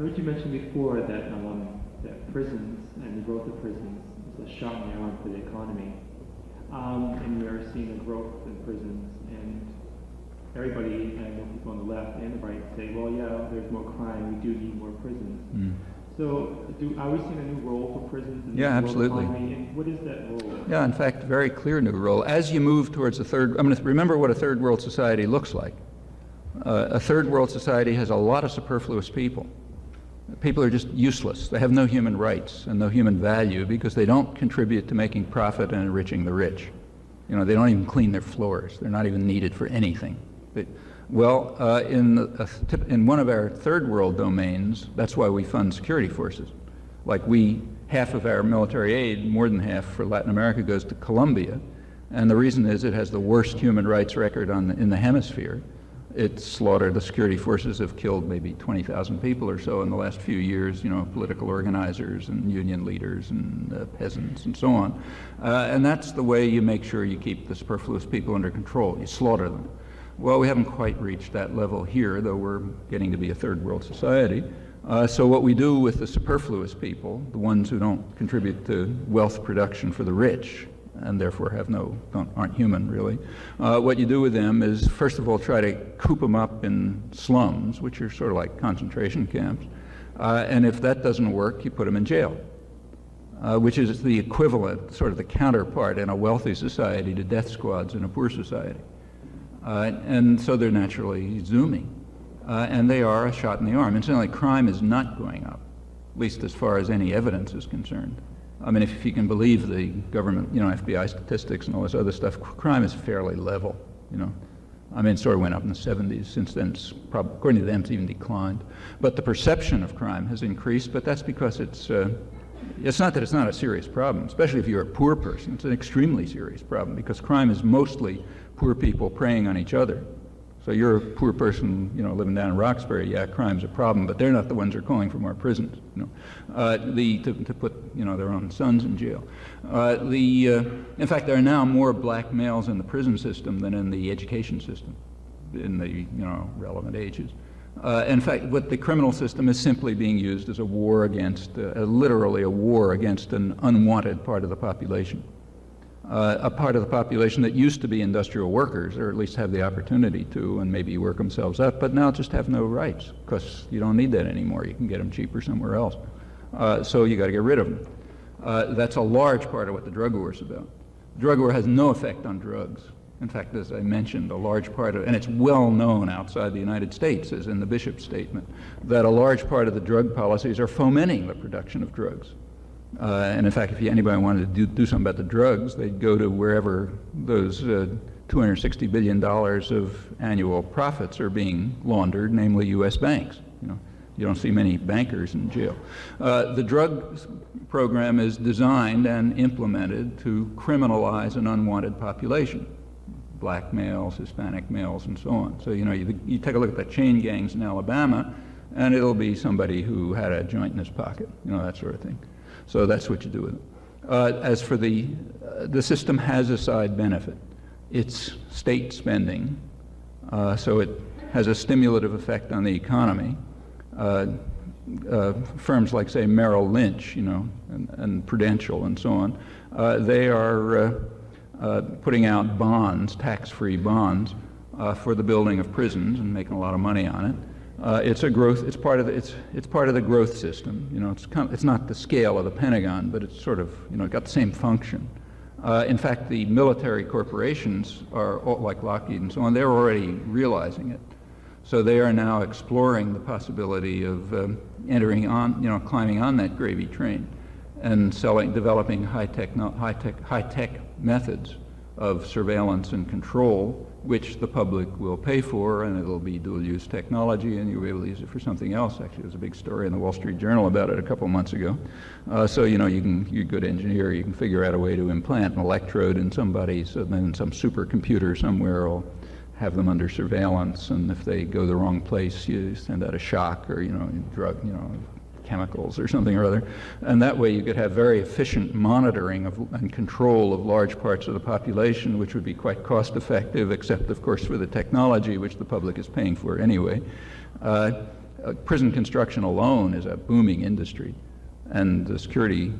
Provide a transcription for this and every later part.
heard you mention before that prisons and the growth of prisons is a shot in the arm for the economy. And we're seeing a growth in prisons, and everybody, and more people on the left and the right say, well, yeah, there's more crime, we do need more prisons. Mm. So are we seeing a new role for prisons in the absolutely. economy? And what is that role? Yeah, in fact, very clear new role. As you move towards remember what a third world society looks like. A third world society has a lot of superfluous people. People are just useless. They have no human rights and no human value because they don't contribute to making profit and enriching the rich. You know, they don't even clean their floors. They're not even needed for anything. In one of our third world domains, that's why we fund security forces. Like half of our military aid, more than half for Latin America, goes to Colombia. And the reason is it has the worst human rights record in the hemisphere. It's slaughtered, the security forces have killed maybe 20,000 people or so in the last few years, you know, political organizers and union leaders and peasants and so on. And that's the way you make sure you keep the superfluous people under control. You slaughter them. Well, we haven't quite reached that level here, though we're getting to be a third world society. So what we do with the superfluous people, the ones who don't contribute to wealth production for the rich, and therefore aren't human really. What you do with them is, first of all, try to coop them up in slums, which are sort of like concentration camps. And if that doesn't work, you put them in jail, which is the equivalent, sort of the counterpart in a wealthy society to death squads in a poor society. And so they're naturally zooming. And they are a shot in the arm. Incidentally, crime is not going up, at least as far as any evidence is concerned. I mean, if you can believe the government, you know, FBI statistics and all this other stuff, crime is fairly level, you know. I mean, it sort of went up in the 70s. Since then, according to them, it's even declined. But the perception of crime has increased, but that's because it's not that it's not a serious problem, especially if you're a poor person. It's an extremely serious problem because crime is mostly poor people preying on each other. So you're a poor person, you know, living down in Roxbury. Yeah, crime's a problem, but they're not the ones who are calling from our prisons, you know, to put, you know, their own sons in jail. In fact, there are now more black males in the prison system than in the education system, in the, you know, relevant ages. In fact, what the criminal system is simply being used as a war against, literally a war against an unwanted part of the population. A part of the population that used to be industrial workers, or at least have the opportunity to, and maybe work themselves up, but now just have no rights, because you don't need that anymore. You can get them cheaper somewhere else. So you got to get rid of them. That's a large part of what the drug war is about. The drug war has no effect on drugs. In fact, as I mentioned, a large part of, and it's well known outside the United States, as in the Bishop statement, that a large part of the drug policies are fomenting the production of drugs. And in fact, if anybody wanted to do something about the drugs, they'd go to wherever those $260 billion of annual profits are being laundered, namely U.S. banks. You know, you don't see many bankers in jail. The drug program is designed and implemented to criminalize an unwanted population, black males, Hispanic males, and so on. So, you know, you take a look at the chain gangs in Alabama, and it'll be somebody who had a joint in his pocket, you know, that sort of thing. So that's what you do with it. As for the system has a side benefit. It's state spending, so it has a stimulative effect on the economy. Firms like, say, Merrill Lynch, you know, and Prudential and so on, they are putting out bonds, tax-free bonds, for the building of prisons and making a lot of money on it. It's a growth. It's part of the growth system. You know, it's not the scale of the Pentagon, but it's sort of, you know, got the same function. In fact, the military corporations are like Lockheed and so on. They're already realizing it, so they are now exploring the possibility of entering on, you know, climbing on that gravy train, and developing high tech methods of surveillance and control, which the public will pay for, and it'll be dual-use technology, and you'll be able to use it for something else. Actually, there's a big story in the Wall Street Journal about it a couple of months ago. So, you know, you're a good engineer, you can figure out a way to implant an electrode in somebody, so then some supercomputer somewhere will have them under surveillance, and if they go the wrong place, you send out a shock or, you know, drug, you know, chemicals or something or other, and that way you could have very efficient monitoring and control of large parts of the population, which would be quite cost effective, except of course for the technology, which the public is paying for anyway. Prison construction alone is a booming industry, and the security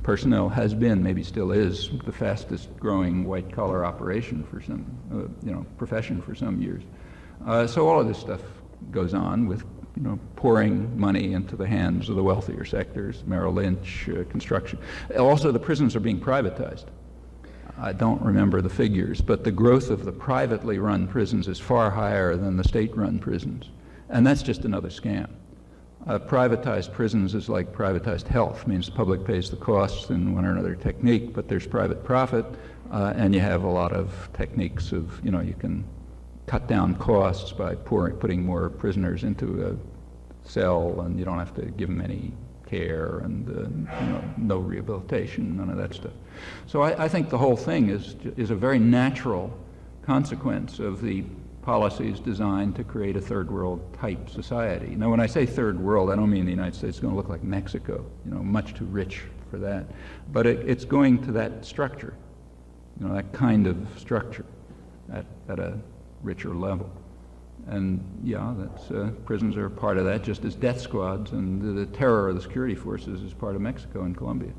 personnel has been, maybe still is, the fastest growing white-collar operation for some, profession for some years. So all of this stuff goes on with, pouring money into the hands of the wealthier sectors, Merrill Lynch, construction. Also, the prisons are being privatized. I don't remember the figures, but the growth of the privately run prisons is far higher than the state-run prisons. And that's just another scam. Privatized prisons is like privatized health, means the public pays the costs in one or another technique, but there's private profit, and you have a lot of techniques of, you can cut down costs by putting more prisoners into a cell, and you don't have to give them any care and no rehabilitation, none of that stuff. So I think the whole thing is a very natural consequence of the policies designed to create a third world type society. Now, when I say third world, I don't mean the United States is going to look like Mexico, much too rich for that. But it's going to that structure, that kind of structure at a richer level. And yeah, prisons are part of that, just as death squads and the terror of the security forces is part of Mexico and Colombia.